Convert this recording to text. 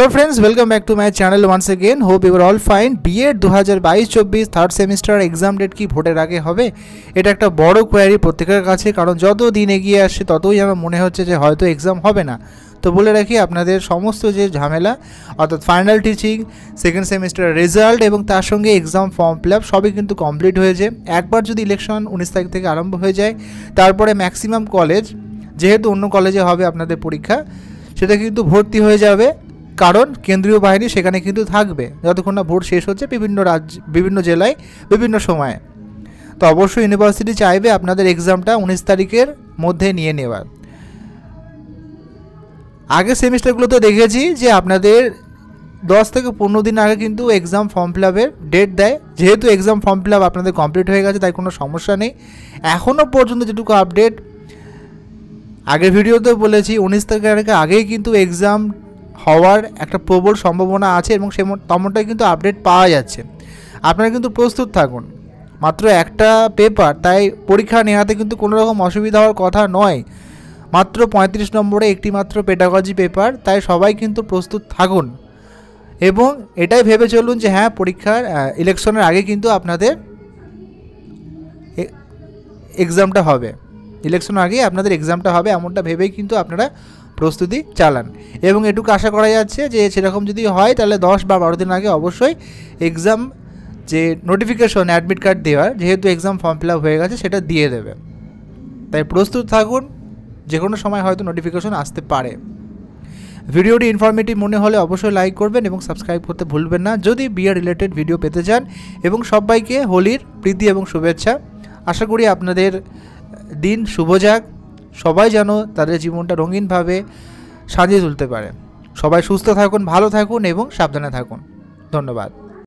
Hello friends, welcome back to my channel once again. Hope you are all fine. BEd 2022-24 third semester exam date কি ভোটের আগে হবে? এটা একটা বড় কোয়ারি প্রত্যেকের কাছে, কারণ যত দিন এগিয়ে আসছে ততই আমার মনে হচ্ছে যে হয়তো এক্সাম হবে না। তো বলে রাখি, আপনাদের সমস্ত যে ঝামেলা অর্থাৎ ফাইনাল টিচিং, সেকেন্ড সেমিস্টারের রেজাল্ট এবং তার সঙ্গে এক্সাম ফর্ম ফিল আপ সবই কিন্তু কমপ্লিট হয়েছে। একবার যদি ইলেকশন 19 তারিখ থেকে আরম্ভ হয়ে যায়, তারপরে ম্যাক্সিমাম কলেজ, যেহেতু অন্য কলেজে হবে আপনাদের পরীক্ষা, সেটা কিন্তু ভর্তি হয়ে যাবে, কারণ কেন্দ্রীয় বাহিনী সেখানে কিন্তু থাকবে যতক্ষণ না ভোট শেষ হচ্ছে বিভিন্ন জেলায় বিভিন্ন সময়ে। তো অবশ্যই ইউনিভার্সিটি চাইবে আপনাদের এক্সামটা 19 তারিখের মধ্যে নিয়ে নেওয়ার। আগের সেমিস্টারগুলোতে দেখেছি যে আপনাদের 10 থেকে 15 দিন আগে কিন্তু এক্সাম ফর্ম ফিল আপের ডেট দেয়। যেহেতু এক্সাম ফর্ম ফিল আপ আপনাদের কমপ্লিট হয়ে গেছে, তাই কোনো সমস্যা নেই। এখনও পর্যন্ত যেটুকু আপডেট, আগের ভিডিওতেও বলেছি, 19 তারিখের আগেই কিন্তু এক্সাম হওয়ার একটা প্রবল সম্ভাবনা আছে এবং তেমনটাই কিন্তু আপডেট পাওয়া যাচ্ছে। আপনারা কিন্তু প্রস্তুত থাকুন। মাত্র একটা পেপার, তাই পরীক্ষা নেওয়াতে কিন্তু কোনো রকম অসুবিধা হওয়ার কথা নয়। মাত্র 35 নম্বরে একটি মাত্র পেডাগজি পেপার, তাই সবাই কিন্তু প্রস্তুত থাকুন এবং এটাই ভেবে চলুন যে হ্যাঁ, পরীক্ষার ইলেকশনের আগে কিন্তু আপনাদের এক্সামটা হবে, ইলেকশনের আগেই আপনাদের এক্সামটা হবে, এমনটা ভেবেই কিন্তু আপনারা প্রস্তুতি চালান। এবং এটুকু আশা করা যাচ্ছে যে সেরকম যদি হয়, তাহলে 10 বা 12 দিন আগে অবশ্যই এক্সাম যে নোটিফিকেশন অ্যাডমিট কার্ড দেওয়ার, যেহেতু এক্সাম ফর্ম ফিল আপ হয়ে গেছে, সেটা দিয়ে দেবে। তাই প্রস্তুত থাকুন, যে কোনো সময় হয়তো নোটিফিকেশন আসতে পারে। ভিডিওটি ইনফরমেটিভ মনে হলে অবশ্যই লাইক করবেন এবং সাবস্ক্রাইব করতে ভুলবেন না যদি বিয়ে রিলেটেড ভিডিও পেতে চান। এবং সবাইকে হোলির প্রীতি এবং শুভেচ্ছা। আশা করি আপনাদের দিন শুভ যাক, সবাই যেন তাদের জীবনটা রঙিনভাবে সাজিয়ে তুলতে পারে। সবাই সুস্থ থাকুন, ভালো থাকুন এবং সাবধানে থাকুন। ধন্যবাদ।